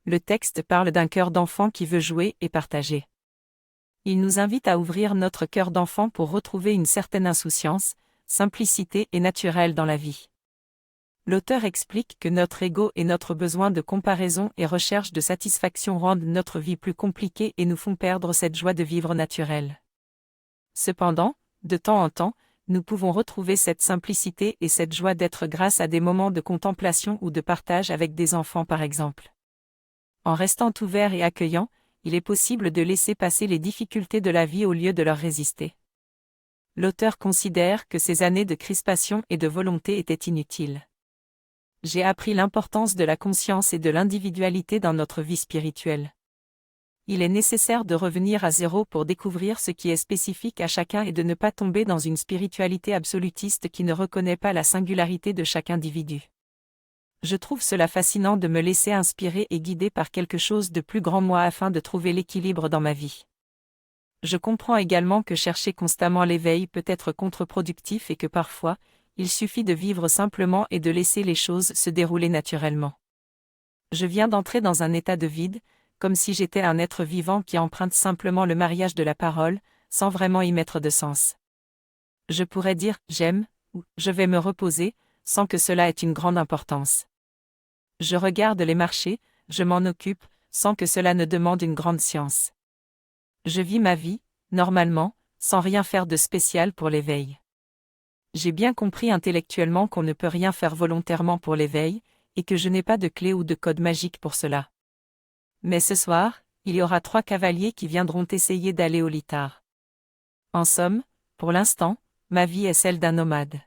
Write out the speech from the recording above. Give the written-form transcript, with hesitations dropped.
Le texte parle d'un cœur d'enfant qui veut jouer et partager. Il nous invite à ouvrir notre cœur d'enfant pour retrouver une certaine insouciance, simplicité et naturel dans la vie. L'auteur explique que notre ego et notre besoin de comparaison et recherche de satisfaction rendent notre vie plus compliquée et nous font perdre cette joie de vivre naturelle. Cependant, de temps en temps, nous pouvons retrouver cette simplicité et cette joie d'être grâce à des moments de contemplation ou de partage avec des enfants par exemple. En restant ouvert et accueillant, il est possible de laisser passer les difficultés de la vie au lieu de leur résister. L'auteur considère que ces années de crispation et de volonté étaient inutiles. J'ai appris l'importance de la conscience et de l'individualité dans notre vie spirituelle. Il est nécessaire de revenir à zéro pour découvrir ce qui est spécifique à chacun et de ne pas tomber dans une spiritualité absolutiste qui ne reconnaît pas la singularité de chaque individu. Je trouve cela fascinant de me laisser inspirer et guider par quelque chose de plus grand moi afin de trouver l'équilibre dans ma vie. Je comprends également que chercher constamment l'éveil peut être contre-productif et que parfois, il suffit de vivre simplement et de laisser les choses se dérouler naturellement. Je viens d'entrer dans un état de vide, comme si j'étais un être vivant qui emprunte simplement le mariage de la parole, sans vraiment y mettre de sens. Je pourrais dire « j'aime » ou « je vais me reposer », sans que cela ait une grande importance. Je regarde les marchés, je m'en occupe, sans que cela ne demande une grande science. Je vis ma vie, normalement, sans rien faire de spécial pour l'éveil. J'ai bien compris intellectuellement qu'on ne peut rien faire volontairement pour l'éveil, et que je n'ai pas de clé ou de code magique pour cela. Mais ce soir, il y aura 3 cavaliers qui viendront essayer d'aller au litard. En somme, pour l'instant, ma vie est celle d'un nomade.